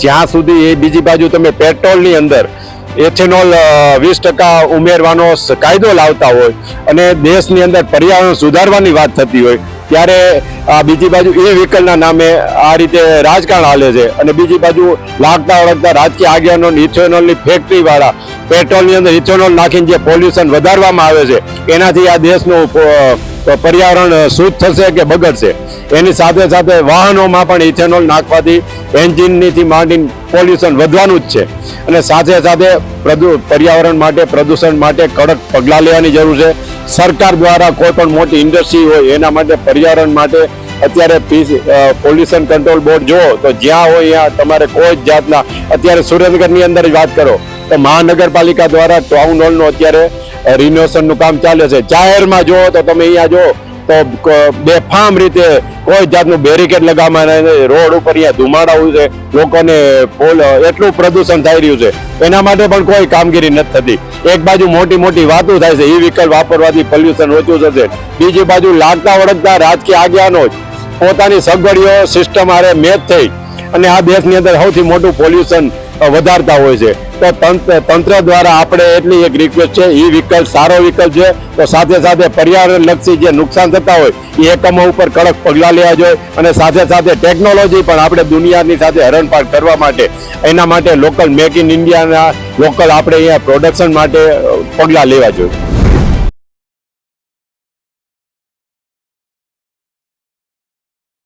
જ્યાં સુધી એ બીજી બાજુ તમે પેટ્રોલની અંદર એથેનોલ 20% ઉમેરવાનો કાયદો લાવતા હોય અને દેશની અંદર પર્યાવરણ સુધારવાની વાત થતી હોય ત્યારે આ બીજી બાજુ એ વ્હીકલના નામે આ રીતે રાજકારણ હાલે છે અને બીજી બાજુ લાગતા વળગતા રાજકીય આગેવાનો ઇથેનોલની ફેક્ટરી વાળા પેટ્રોલની અંદર ઇથેનોલ નાખીને જે પોલ્યુશન વધારવામાં આવે છે એનાથી આ દેશનું પર્યાવરણ શુદ્ધ થશે કે બગડશે. એની સાથે સાથે વાહનોમાં પણ ઇથેનોલ નાખવાથી એન્જિનથી માંડીને પોલ્યુશન વધવાનું જ છે અને સાથે સાથે પર્યાવરણ માટે પ્રદૂષણ માટે કડક પગલાં લેવાની જરૂર છે. સરકાર દ્વારા કોઈ પણ મોટી ઇન્ડસ્ટ્રી હોય એના માટે પર્યાવરણ માટે અત્યારે પોલ્યુશન કંટ્રોલ બોર્ડ જુઓ તો જ્યાં હોય ત્યાં તમારે કોઈ જ જાતના અત્યારે સુરેન્દ્રનગરની અંદર જ વાત કરો તો મહાનગરપાલિકા દ્વારા ટાઉન હોલનું અત્યારે રિનોવેશનનું કામ ચાલે છે. જાહેરમાં જુઓ તો તમે અહીંયા જુઓ તો બેફામ રીતે કોઈ જાતનું બેરિકેડ લગાવવામાં રોડ ઉપર અહીંયા ધુમાડા છે, લોકોને એટલું પ્રદૂષણ થઈ રહ્યું છે એના માટે પણ કોઈ કામગીરી નથી થતી. એક બાજુ મોટી મોટી વાતો થાય છે, ઈ વ્હીકલ વાપરવાથી પોલ્યુશન ઓછું થશે, બીજી બાજુ લાગતા વળગતા રાજકીય આગેવાનો જ પોતાની સગવડીઓ સિસ્ટમ આરે મેચ થઈ અને આ દેશની અંદર સૌથી મોટું પોલ્યુશન વધારતા હોય છે. તો તંત્ર દ્વારા આપણે એટલી એક રિક્વેસ્ટ છે, ઈ વ્હીકલ સારો વ્હીકલ છે તો સાથે સાથે પર્યાવરણ લક્ષી જે નુકસાન થતા હોય એ એકમો ઉપર કડક પગલાં લેવા જોઈએ અને સાથે સાથે ટેકનોલોજી પણ આપણે દુનિયાની સાથે હરણફાળ કરવા માટે એના માટે લોકલ મેક ઇન ઇન્ડિયાના લોકલ આપણે અહીંયા પ્રોડક્શન માટે પગલાં લેવા જોઈએ.